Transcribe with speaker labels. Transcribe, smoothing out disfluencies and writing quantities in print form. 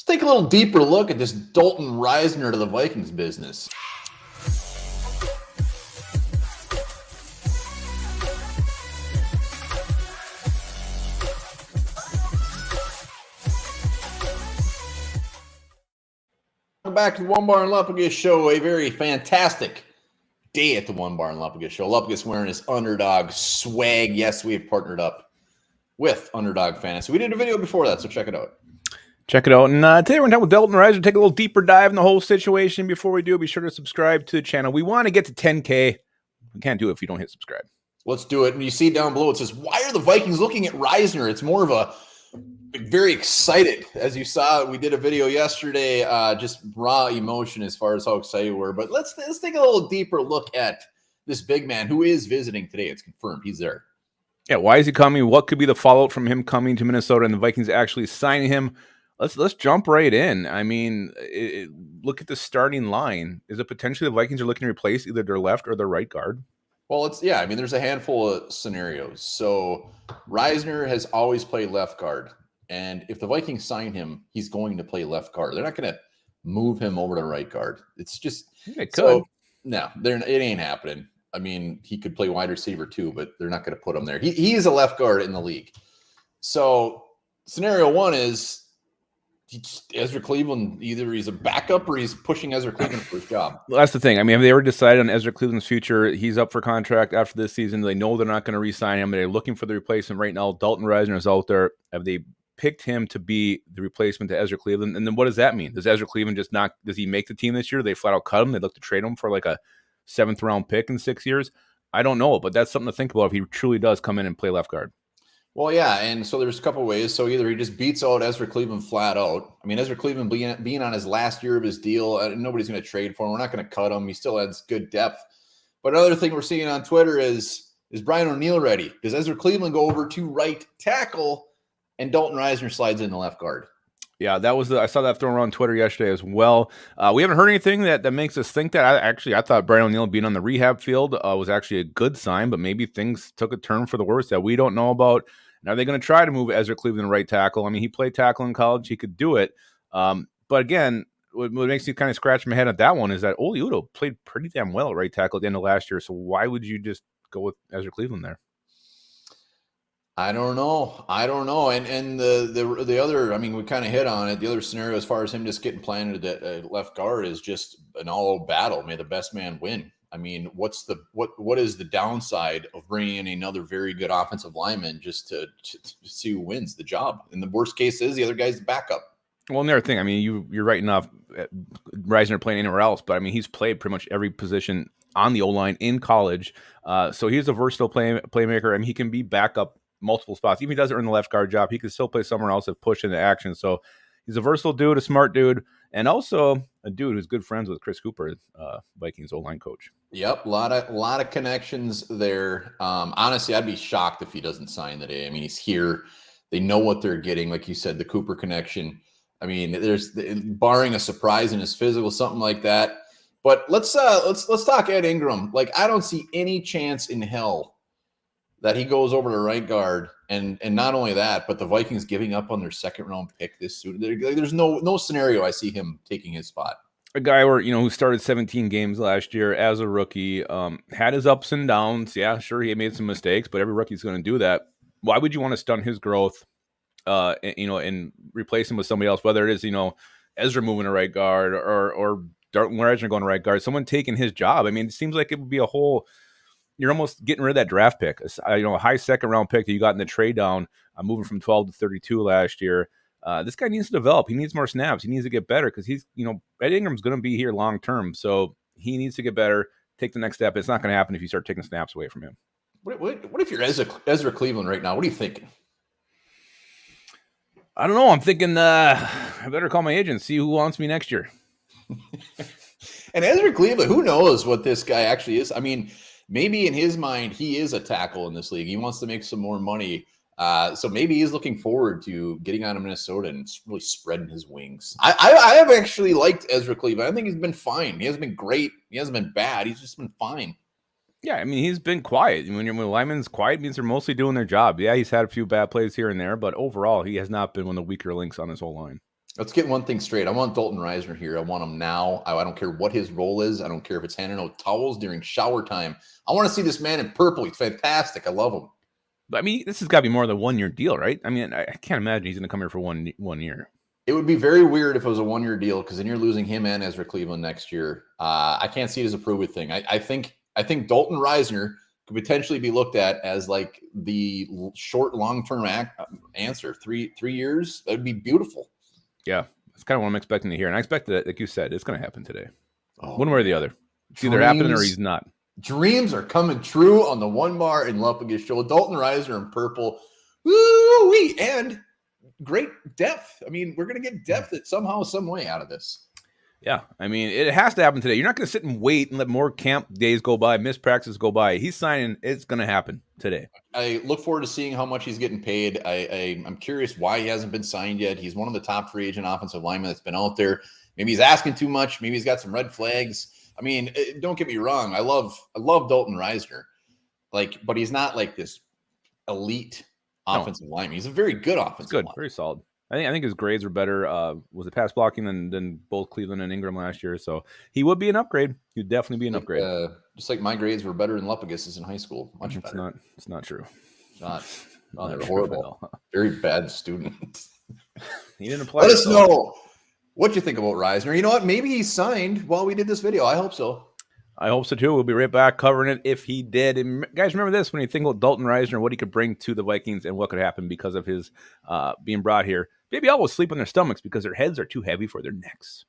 Speaker 1: Let's take a little deeper look at this Dalton Risner to the Vikings business. Welcome back to the Onebar and Lupagus show. A very fantastic day at the Onebar and Lupagus show. Lupagus wearing his underdog swag. Yes, we have partnered up with Underdog Fantasy. We did a video before that, so check it out.
Speaker 2: Check it out. And today we're going to talk with Dalton Risner, take a little deeper dive in the whole situation. Before we do, be sure to subscribe to the channel. We want to get to 10K. We can't do it if you don't hit subscribe.
Speaker 1: Let's do it. And you see down below, it says, why are the Vikings looking at Risner? It's more of a very excited. As you saw, we did a video yesterday, just raw emotion as far as how excited we were. But let's take a little deeper look at this big man who is visiting today. It's confirmed. He's there.
Speaker 2: Yeah, why is he coming? What could be the fallout from him coming to Minnesota and the Vikings actually signing him? Let's jump right in. I mean, look at the starting line. Is it potentially the Vikings are looking to replace either their left or their right guard?
Speaker 1: Well, I mean, there's a handful of scenarios. So Risner has always played left guard. And if the Vikings sign him, he's going to play left guard. They're not going to move him over to right guard. It's just
Speaker 2: it could.
Speaker 1: So, no, it ain't happening. I mean, he could play wide receiver too, but they're not going to put him there. He is a left guard in the league. So scenario one is Ezra Cleveland, either he's a backup or he's pushing Ezra Cleveland for his job.
Speaker 2: Well, that's the thing. I mean, have they ever decided on Ezra Cleveland's future? He's up for contract after this season. They know they're not going to re-sign him. They're looking for the replacement right now. Dalton Risner is out there. Have they picked him to be the replacement to Ezra Cleveland? And then what does that mean? Does Ezra Cleveland does he make the team this year? They flat out cut him. They look to trade him for like a 7th round pick in 6 years. I don't know, but that's something to think about if he truly does come in and play left guard.
Speaker 1: Well, yeah, and so there's a couple ways. So either he just beats out Ezra Cleveland flat out. I mean, Ezra Cleveland being on his last year of his deal, nobody's going to trade for him. We're not going to cut him. He still has good depth. But another thing we're seeing on Twitter is Brian O'Neill ready? Does Ezra Cleveland go over to right tackle and Dalton Risner slides in the left guard?
Speaker 2: Yeah, I saw that thrown around Twitter yesterday as well. We haven't heard anything that makes us think that. I thought Brian O'Neill being on the rehab field was actually a good sign, but maybe things took a turn for the worse that we don't know about. And are they going to try to move Ezra Cleveland right tackle? I mean, he played tackle in college. He could do it. But again, what makes me kind of scratch my head at that one is that Oli Udoh played pretty damn well at right tackle at the end of last year. So why would you just go with Ezra Cleveland there?
Speaker 1: I don't know. And the other, I mean, we kind of hit on it. The other scenario, as far as him just getting planted at left guard, is just an all-out battle. May the best man win. I mean, what is the downside of bringing in another very good offensive lineman just to see who wins the job? And the worst case is the other guy's the backup.
Speaker 2: Well, another thing, I mean, you're writing off Risner playing anywhere else, but I mean, he's played pretty much every position on the O-line in college. So he's a versatile playmaker. I mean, he can be backup multiple spots. Even if he doesn't earn the left guard job, he could still play somewhere else if pushed into action. So he's a versatile dude, a smart dude, and also a dude who's good friends with Chris Cooper, Vikings O-line coach.
Speaker 1: Yep, a lot of connections there. Honestly, I'd be shocked if he doesn't sign today. I mean, he's here. They know what they're getting. Like you said, the Cooper connection. I mean, there's barring a surprise in his physical, something like that. But let's talk Ed Ingram. Like, I don't see any chance in hell that he goes over to right guard, and not only that, but the Vikings giving up on their 2nd round pick this soon. There's no scenario I see him taking his spot.
Speaker 2: A guy who started 17 games last year as a rookie, had his ups and downs. Yeah, sure, he made some mistakes, but every rookie's going to do that. Why would you want to stunt his growth, and replace him with somebody else? Whether it is Ezra moving to right guard or Dalton Risner going to right guard, someone taking his job. I mean, it seems like it would be a whole. You're almost getting rid of that draft pick, a high 2nd round pick that you got in the trade down, moving from 12 to 32 last year. This guy needs to develop. He needs more snaps. He needs to get better because he's, Ed Ingram's going to be here long term. So he needs to get better, take the next step. It's not going to happen if you start taking snaps away from him.
Speaker 1: What if you're Ezra Cleveland right now? What are you thinking?
Speaker 2: I don't know. I'm thinking I better call my agent, see who wants me next year.
Speaker 1: And Ezra Cleveland, who knows what this guy actually is? I mean, maybe in his mind, he is a tackle in this league. He wants to make some more money. So maybe he's looking forward to getting out of Minnesota and really spreading his wings. I have actually liked Ezra Cleveland. I think he's been fine. He hasn't been great. He hasn't been bad. He's just been fine.
Speaker 2: Yeah, I mean, he's been quiet. When the lineman's quiet, it means they're mostly doing their job. Yeah, he's had a few bad plays here and there, but overall, he has not been one of the weaker links on his whole line.
Speaker 1: Let's get one thing straight. I want Dalton Risner here. I want him now. I don't care what his role is. I don't care if it's handing out towels during shower time. I want to see this man in purple. He's fantastic. I love him.
Speaker 2: But I mean, this has got to be more than 1 year deal, right? I mean, I can't imagine he's going to come here for one year.
Speaker 1: It would be very weird if it was a 1 year deal, because then you're losing him and Ezra Cleveland next year. I can't see it as a prove it thing. I think Dalton Risner could potentially be looked at as like the short, long-term answer. Three years, that would be beautiful.
Speaker 2: Yeah, that's kind of what I'm expecting to hear. And I expect that, like you said, it's going to happen today.
Speaker 1: Oh,
Speaker 2: one way or the other. It's either happening or he's not.
Speaker 1: Dreams are coming true on the Onebar and Lupagus show. Dalton Risner in purple. Woo-wee! And great depth. I mean, we're going to get depth somehow, some way out of this.
Speaker 2: Yeah, I mean, it has to happen today. You're not going to sit and wait and let more camp days go by, missed practices go by. He's signing. It's going to happen today.
Speaker 1: I look forward to seeing how much he's getting paid. I'm curious why he hasn't been signed yet. He's one of the top free agent offensive linemen that's been out there. Maybe he's asking too much. Maybe he's got some red flags. I mean, don't get me wrong. I love Dalton Risner, but he's not like this elite offensive lineman. He's a very good offensive lineman.
Speaker 2: Very solid. I think his grades were better. Was it pass blocking than both Cleveland and Ingram last year? So he would be an upgrade. He'd definitely be an upgrade.
Speaker 1: Just like my grades were better than Lupagus's in high school. Much better.
Speaker 2: It's not true.
Speaker 1: Not they're horrible. Very bad student.
Speaker 2: He didn't apply.
Speaker 1: Let us know what you think about Risner. You know what? Maybe he signed while we did this video. I hope so.
Speaker 2: I hope so too. We'll be right back covering it if he did. And guys, remember this: when you think about Dalton Risner, what he could bring to the Vikings and what could happen because of his being brought here. Maybe all will sleep on their stomachs because their heads are too heavy for their necks.